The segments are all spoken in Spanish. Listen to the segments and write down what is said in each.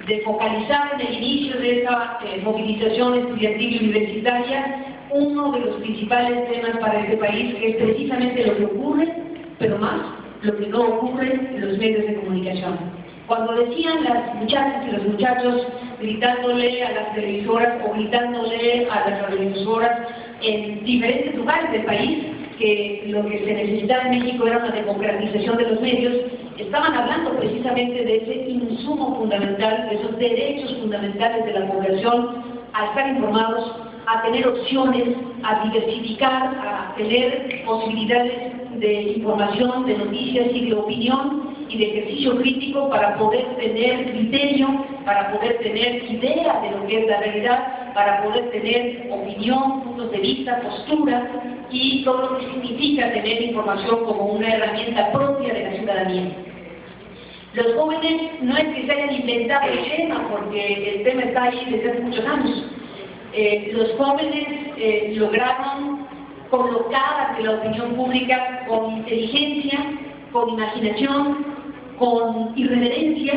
de focalizar en el inicio de esta movilización estudiantil universitaria uno de los principales temas para este país, que es precisamente lo que ocurre, pero más lo que no ocurre en los medios de comunicación. Cuando decían las muchachas y los muchachos gritándole a las televisoras o gritándole a las radioemisoras en diferentes lugares del país que lo que se necesitaba en México era una democratización de los medios, estaban hablando precisamente de ese insumo fundamental, de esos derechos fundamentales de la población a estar informados, a tener opciones, a diversificar, a tener posibilidades de información, de noticias y de opinión y de ejercicio crítico para poder tener criterio, para poder tener idea de lo que es la realidad, para poder tener opinión, puntos de vista, postura y todo lo que significa tener información como una herramienta propia de la ciudadanía. Los jóvenes no es que se hayan inventado el tema, porque el tema está ahí desde hace muchos años. Los jóvenes lograron colocar ante la opinión pública con inteligencia, con imaginación, con irreverencia,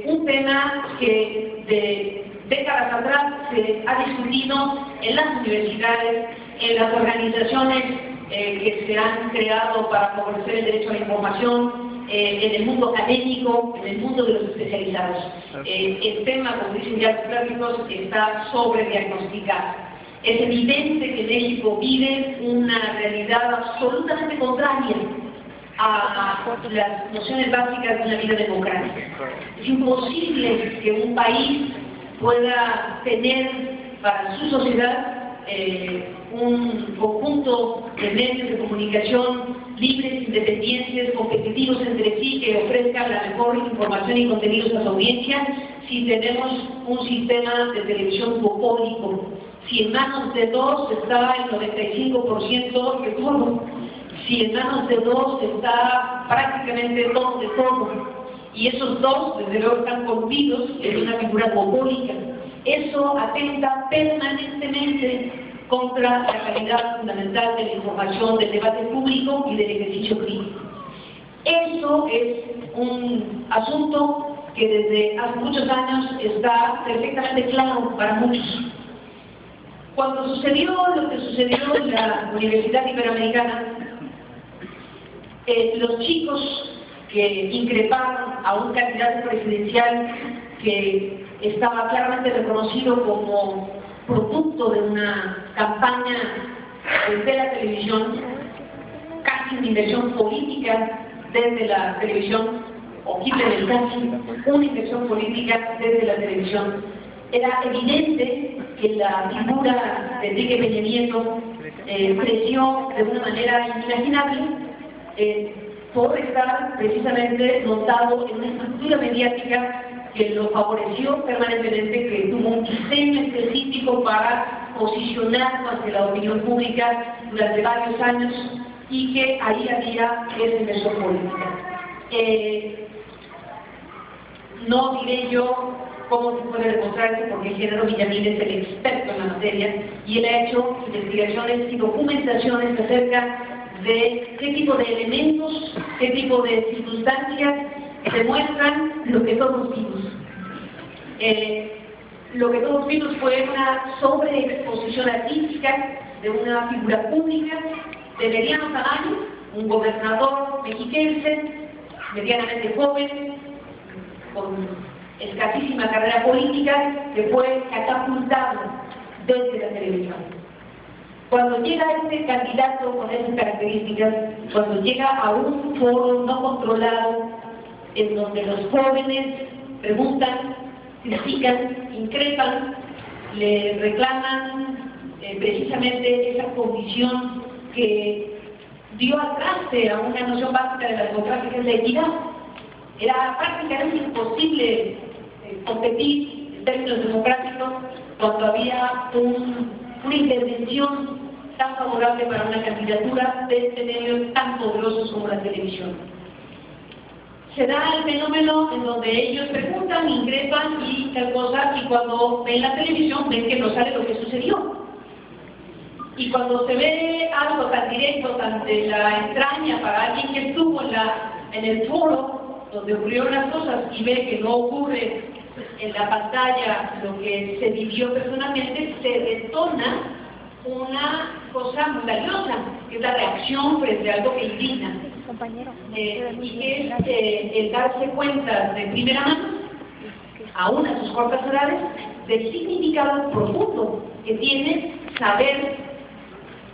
un tema que de décadas atrás se ha discutido en las universidades, en las organizaciones que se han creado para favorecer el derecho a la información, en el mundo académico, en el mundo de los especializados. El tema, como dicen ya los clásicos, está sobrediagnosticado. Es evidente que México vive una realidad absolutamente contraria a las nociones básicas de una vida democrática. Es imposible que un país pueda tener para su sociedad un conjunto de medios de comunicación libres, independientes, competitivos entre sí, que ofrezcan la mejor información y contenidos a su audiencia, si tenemos un sistema de televisión duopólico. Si en manos de dos está el 95% de todo, si en manos de dos está prácticamente todo de todo, y esos dos, desde luego, están corrompidos en una figura duopólica. Eso atenta permanentemente contra la calidad fundamental de la información, del debate público y del ejercicio crítico. Eso es un asunto que desde hace muchos años está perfectamente claro para muchos. Cuando sucedió lo que sucedió en la Universidad Iberoamericana, los chicos que increparon a un candidato presidencial que estaba claramente reconocido como producto de una campaña de la televisión, casi una inversión política desde la televisión, o quítale casi una inversión política desde la televisión. Era evidente que la figura de Enrique Peña Nieto creció de una manera inimaginable por estar precisamente montado en una estructura mediática que lo favoreció permanentemente, que tuvo un diseño específico para posicionarlo ante la opinión pública durante varios años y que ahí había esa inversión política. No diré yo cómo se puede demostrarse, porque Genaro Villamil es el experto en la materia y él ha hecho investigaciones y documentaciones acerca de qué tipo de elementos, qué tipo de circunstancias demuestran lo que todos vimos. Lo que todos vimos fue una sobreexposición artística de una figura pública de mediano tamaño, un gobernador mexiquense, medianamente joven, con escasísima carrera política, que fue catapultado desde la televisión. Cuando llega este candidato con esas características, cuando llega a un foro no controlado, en donde los jóvenes preguntan, critican, increpan, le reclaman precisamente esa condición que dio al traste a una noción básica de la democracia, que es la equidad. Era prácticamente imposible competir en términos democráticos cuando había una intervención tan favorable para una candidatura de este medio tan poderoso como la televisión. Se da el fenómeno en donde ellos preguntan, ingresan y tal cosa, y cuando ven la televisión ven que no sale lo que sucedió. Y cuando se ve algo tan directo, tan de la entraña para alguien que estuvo en el foro donde ocurrieron las cosas y ve que no ocurre en la pantalla lo que se vivió personalmente, se detona una cosa muy valiosa, que es la reacción frente a algo que indigna. Y que es el darse cuenta de primera mano, aún a sus cortas edades, del significado profundo que tiene saber,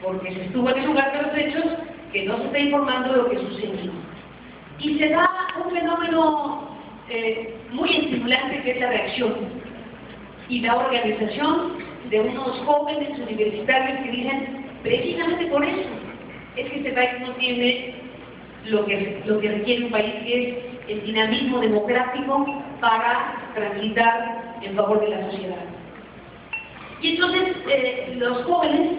porque se estuvo en el lugar de los hechos, que no se está informando de lo que sucedió. Y se da un fenómeno muy estimulante, que es la reacción y la organización de unos jóvenes universitarios que dicen, precisamente por eso es que este país no tiene lo que requiere un país, que es el dinamismo democrático para transitar en favor de la sociedad. Y entonces los jóvenes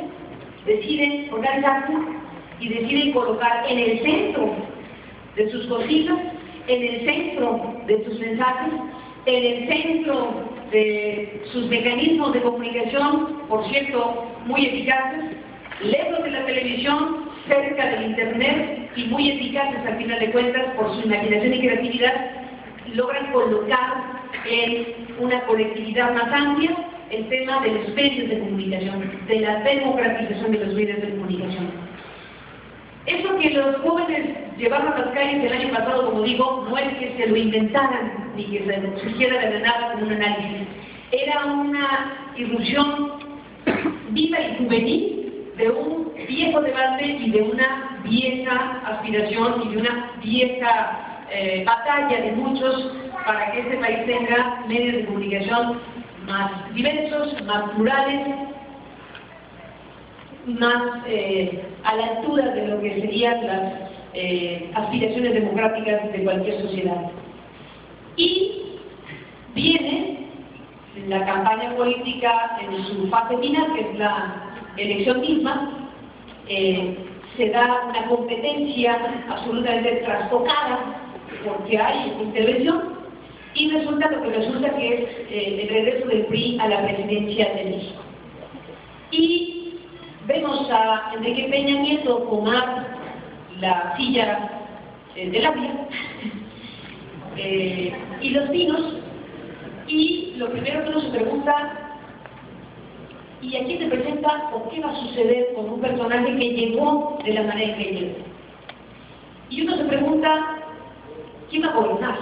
deciden organizarse y deciden colocar en el centro de sus consignas, en el centro de sus mensajes, en el centro de sus mecanismos de comunicación, por cierto, muy eficaces, lejos de la televisión, cerca del internet y muy eficaces al final de cuentas por su imaginación y creatividad, logran colocar en una colectividad más amplia el tema de los medios de comunicación, de la democratización de los medios de comunicación. Eso que los jóvenes llevaron a las calles el año pasado, como digo, no es que se lo inventaran ni que se surgiera de la nada con un análisis. Era una irrupción viva y juvenil de un viejo debate y de una vieja aspiración y de una vieja batalla de muchos para que este país tenga medios de comunicación más diversos, más plurales, más a la altura de lo que serían las aspiraciones democráticas de cualquier sociedad. Y viene la campaña política en su fase final, que es la elección misma, se da una competencia absolutamente trastocada porque hay intervención y resulta lo que resulta, que es el regreso del PRI a la presidencia de México. Y vemos a Enrique Peña Nieto tomar la silla de la vía y los vinos, y lo primero que uno se pregunta, ¿y a quién se presenta o qué va a suceder con un personaje que llegó de la manera que llegó? Y uno se pregunta, ¿quién va a gobernar?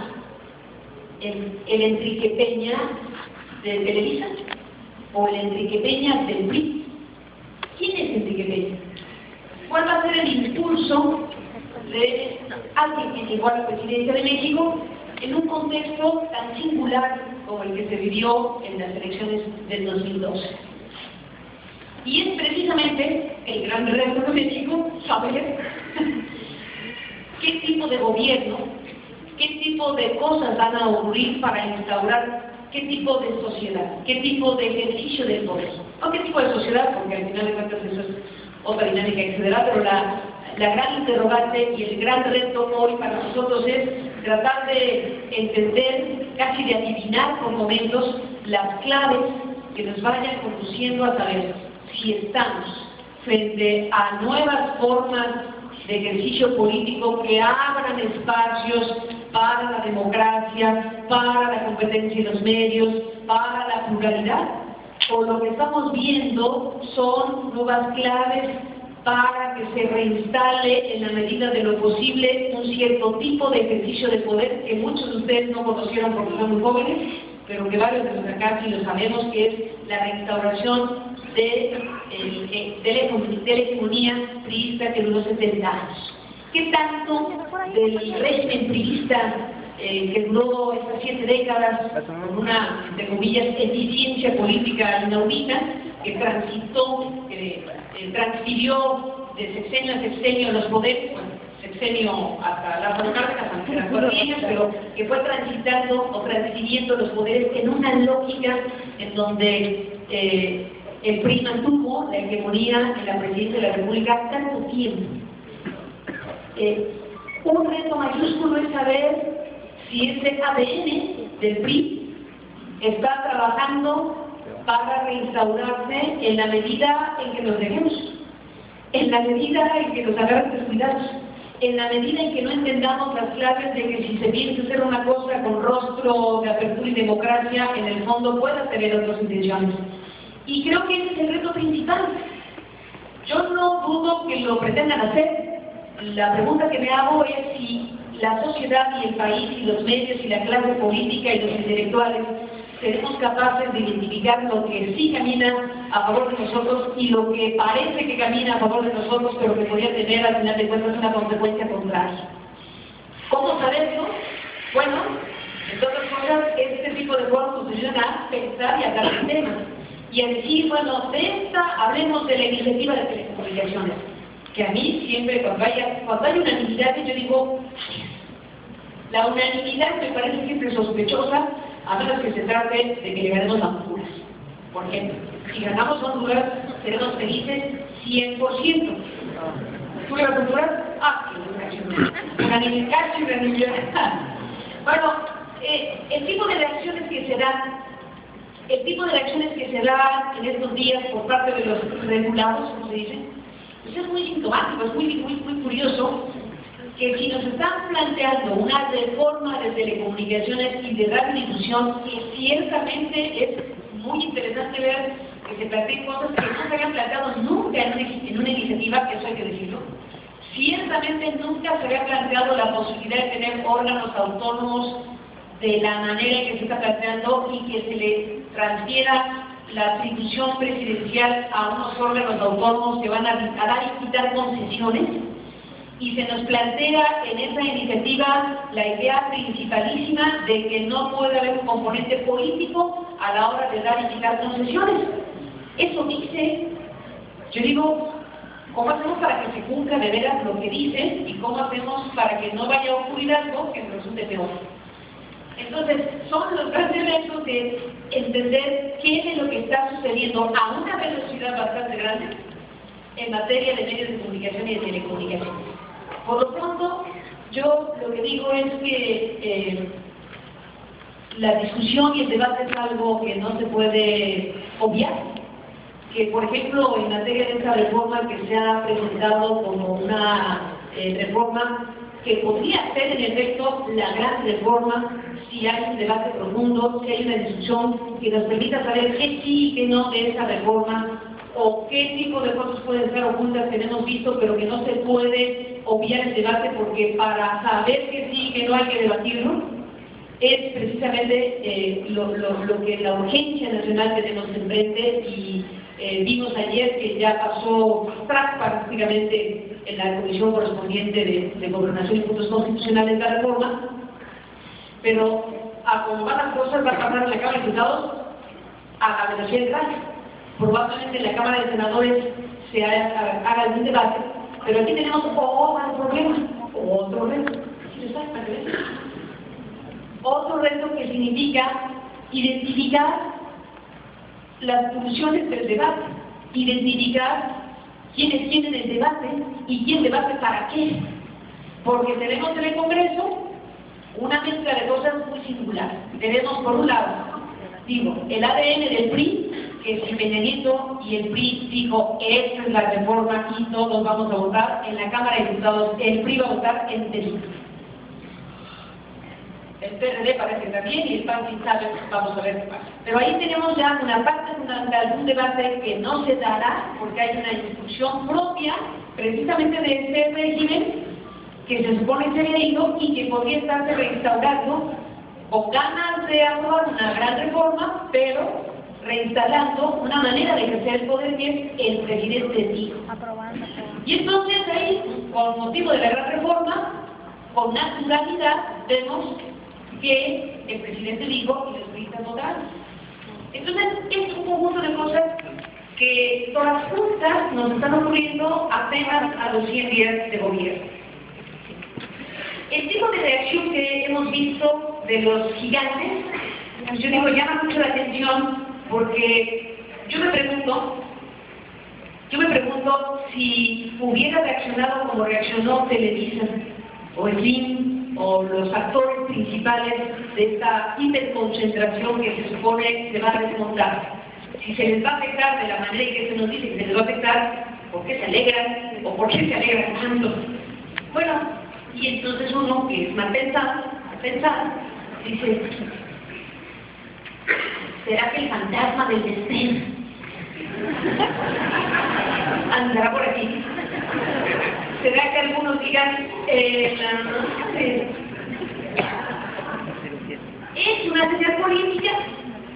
¿El Enrique Peña de Televisa o el Enrique Peña del PRI? ¿Quién es Enrique Peña? ¿Cuál va a ser el impulso de alguien que llegó a la presidencia de México en un contexto tan singular como el que se vivió en las elecciones del 2012? Y es precisamente el gran reto de México saber qué tipo de gobierno, qué tipo de cosas van a ocurrir para instaurar qué tipo de sociedad, qué tipo de ejercicio del poder. No qué tipo de sociedad, porque al final de cuentas eso es otra dinámica que se dará, pero la gran interrogante y el gran reto hoy para nosotros es tratar de entender, casi de adivinar por momentos, las claves que nos vayan conduciendo a saber si estamos frente a nuevas formas de ejercicio político que abran espacios para la democracia, para la competencia en los medios, para la pluralidad, o lo que estamos viendo son nuevas claves para que se reinstale en la medida de lo posible un cierto tipo de ejercicio de poder que muchos de ustedes no conocieron porque son muy jóvenes, pero que varios de los acá sí lo sabemos, que es la reinstauración de la hegemonía priista que duró 70 años. ¿Qué tanto del régimen priista que duró estas 7 décadas con una, entre comillas, eficiencia política inaudita, que transfirió de sexenio a sexenio los poderes, bueno, sexenio hasta Lázaro Cárdenas, aunque eran 4 años, pero que fue transitando o transfiriendo los poderes en una lógica en donde el PRI mantuvo la hegemonía en la presidencia de la República tanto tiempo. Un reto mayúsculo es saber si ese ADN del PRI está trabajando para reinstaurarse en la medida en que nos dejemos, en la medida en que nos agarren descuidados, en la medida en que no entendamos las claves de que si se piensa hacer una cosa con rostro de apertura y democracia, en el fondo pueda tener otras intenciones. Y creo que ese es el reto principal. Yo no dudo que lo pretendan hacer. La pregunta que me hago es si la sociedad y el país y los medios y la clase política y los intelectuales seremos capaces de identificar lo que sí camina a favor de nosotros y lo que parece que camina a favor de nosotros, pero que podría tener al final de cuentas una consecuencia contraria. ¿Cómo saberlo? Bueno, entre otras cosas, este tipo de foros nos ayudan a pensar y a hablar de temas y a decir, bueno, hablemos de la iniciativa de telecomunicaciones, que a mí siempre cuando hay unanimidad yo digo, la unanimidad me parece siempre sospechosa, a menos que se trate de que le ganemos a Honduras. Por ejemplo, si ganamos a Honduras, seremos felices 100%. ¿Tú le vas a Honduras? Ah, unanimidad y unanimidad. Bueno, el tipo de reacciones que se dan en estos días por parte de los regulados, como se dice, pues es muy sintomático, es muy curioso, que si nos están planteando una reforma de telecomunicaciones y de radiodifusión, que ciertamente es muy interesante ver que se planteen cosas que no se habían planteado nunca en una iniciativa, que eso hay que decirlo. Ciertamente nunca se había planteado la posibilidad de tener órganos autónomos de la manera en que se está planteando y que se le transfiera la atribución presidencial a unos órganos autónomos que van a dar y quitar concesiones. Y se nos plantea en esa iniciativa la idea principalísima de que no puede haber un componente político a la hora de dar y quitar concesiones. Eso dice, yo digo, ¿cómo hacemos para que se cumpla de veras lo que dicen y cómo hacemos para que no vaya a ocurrir algo que nos resulte peor? Entonces, son los grandes retos de entender qué es lo que está sucediendo a una velocidad bastante grande en materia de medios de comunicación y de telecomunicaciones. Por lo pronto, yo lo que digo es que la discusión y el debate es algo que no se puede obviar. Que, por ejemplo, en materia de esta reforma que se ha presentado como una reforma que podría ser en efecto la gran reforma si hay un debate profundo, si hay una discusión que nos permita saber qué sí y qué no de esa reforma, o qué tipo de cosas pueden estar ocultas que no hemos visto, pero que no se puede obviar el debate, porque para saber que sí y que no hay que debatirlo, es precisamente lo que la urgencia nacional tenemos enfrente. Y vimos ayer que ya pasó prácticamente en la comisión correspondiente de Gobernación y Puntos Constitucionales la reforma, pero a como van las cosas va a pasar en la Cámara de Diputados a la velocidad del rayo. Probablemente en la Cámara de Senadores se haga algún debate, pero aquí tenemos otro problema, otro reto. Otro reto que significa identificar las funciones del debate, identificar quiénes tienen el debate y quién debate para qué. Porque tenemos en el Congreso una mezcla de cosas muy singular. Tenemos por un lado, el ADN del PRI, que si Peña Nieto y el PRI dijo, esta es la reforma y todos vamos a votar, en la Cámara de Diputados el PRI va a votar en delito. El PRD parece que también y el PAN sin sabe, vamos a ver qué pasa. Pero ahí tenemos ya una parte fundamental de un debate que no se dará porque hay una discusión propia precisamente de este régimen que se supone se había ido y que podría estarse reinstaurando con ganas de aprobar una gran reforma, pero reinstalando una manera de ejercer el poder que es el presidente dijo. Y entonces ahí, con motivo de la gran reforma, con naturalidad vemos que el presidente dijo y los periodistas votaron. Entonces, es un conjunto de cosas que todas juntas nos están ocurriendo apenas a los 100 días de gobierno. El tipo de reacción que hemos visto de los gigantes, yo digo, llama mucho la atención porque yo me pregunto si hubiera reaccionado como reaccionó Televisa o el CIN o los actores principales de esta hiperconcentración que se supone se va a desmontar. Si se les va a afectar de la manera en que se nos dice que se les va a afectar, ¿por qué se alegran? ¿O por qué se alegran tanto? Bueno, y entonces uno que es mal pensado, dice, ¿será que el fantasma del destino andará por aquí? ¿Será que algunos digan, es una señal política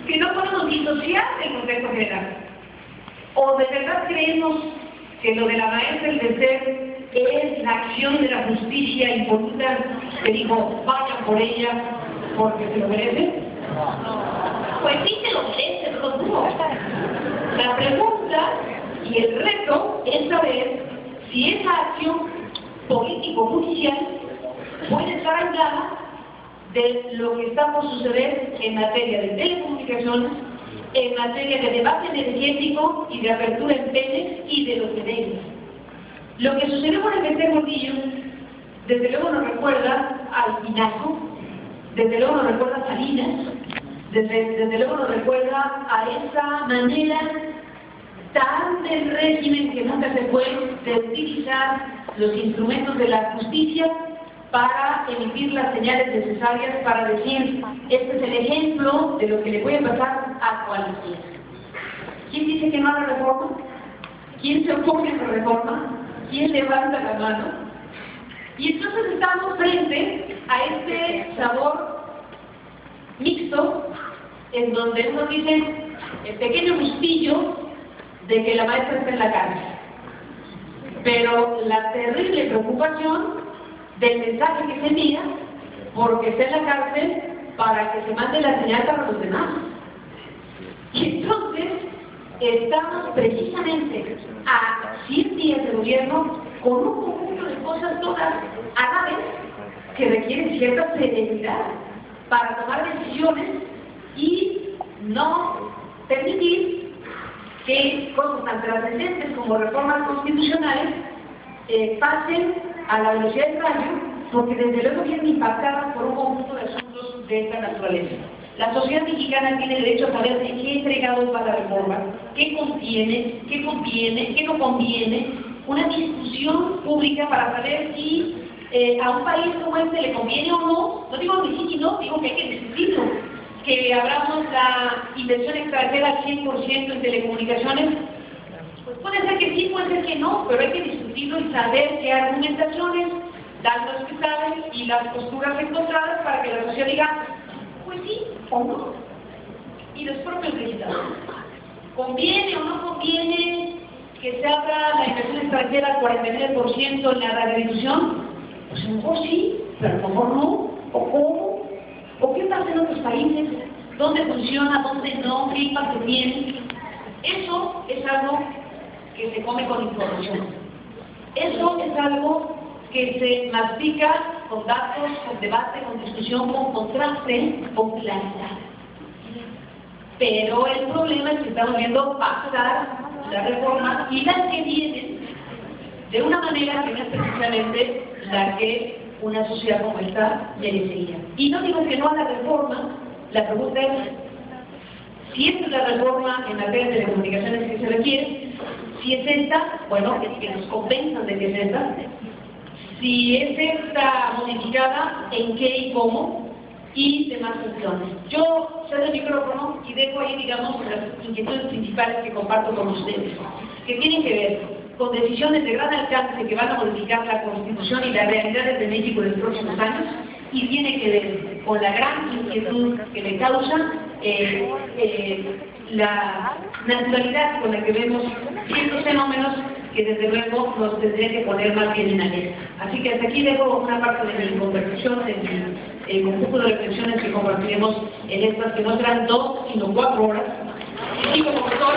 que no podemos disociar del contexto general? ¿O de verdad creemos que lo de la maestra del ser es la acción de la justicia impoluta que dijo, vayan por ella porque se lo merece? Pues sí se lo merece, no lo dudo. La pregunta y el reto es saber si esa acción político-judicial puede estar aislada de lo que está por suceder en materia de telecomunicaciones, en materia de debate energético y de apertura en Pemex y de lo que debe. Lo que sucedió con el Bester Gordillo, desde luego nos recuerda al Pinaco, desde luego nos recuerda a Salinas, desde luego nos recuerda a esa manera tan del régimen que nunca se fue de utilizar los instrumentos de la justicia para emitir las señales necesarias para decir, este es el ejemplo de lo que le puede pasar a cualquiera. ¿Quién dice que no haga reforma? ¿Quién se opone a la reforma? ¿Quién levanta la mano? Y entonces estamos frente a este sabor mixto, en donde uno dice el pequeño gustillo de que la maestra está en la cárcel, pero la terrible preocupación del mensaje que se envía porque está en la cárcel para que se mande la señal para los demás. Y entonces estamos precisamente a 100 días de gobierno con un conjunto de cosas todas a la vez que requieren cierta serenidad para tomar decisiones y no permitir que cosas tan trascendentes como reformas constitucionales pasen a la velocidad del rayo, porque desde luego vienen impactadas por un conjunto de asuntos de esta naturaleza. La sociedad mexicana tiene derecho a saber de qué entregados va la reforma, qué contiene, qué no conviene, una discusión pública para saber si a un país como este le conviene o no. No digo ni sí ni no, digo que hay que discutirlo. Que abramos la inversión extranjera al 100% en telecomunicaciones, pues puede ser que sí, puede ser que no, pero hay que discutirlo y saber qué argumentaciones dan los que saben y las posturas encontradas para que la sociedad diga, pues sí o no. Y los propios legisladores, ¿conviene o no conviene que se abra la inversión extranjera al 49% en la radiodifusión? Pues a lo mejor sí, pero a lo mejor no, o cómo. ¿O qué pasa en otros países? ¿Dónde funciona? ¿Dónde no? ¿Qué impacto tiene? Eso es algo que se come con información. Eso es algo que se mastica con datos, con debate, con discusión, con contraste, con claridad. Pero el problema es que estamos viendo pasar la reforma y las que vienen de una manera que no es precisamente la que una sociedad como esta merecería. Y no digo que no a la reforma, la pregunta es, si esta es la reforma en materia de telecomunicaciones que se requiere, si es esta, bueno, que nos convenzan de que es esta, si es esta modificada, en qué y cómo, y demás cuestiones. Yo cedo el micrófono y dejo ahí, digamos, las inquietudes principales que comparto con ustedes, que tienen que ver con decisiones de gran alcance que van a modificar la Constitución y las realidades de México en los próximos años, y tiene que ver con la gran inquietud que me causa la naturalidad con la que vemos ciertos fenómenos que desde luego nos tendrían que poner más bien en alerta. Así que hasta aquí dejo una parte de mi conversación, de mi conjunto de reflexiones que compartiremos en estas que no serán 2, sino 4 horas. Y como profesor,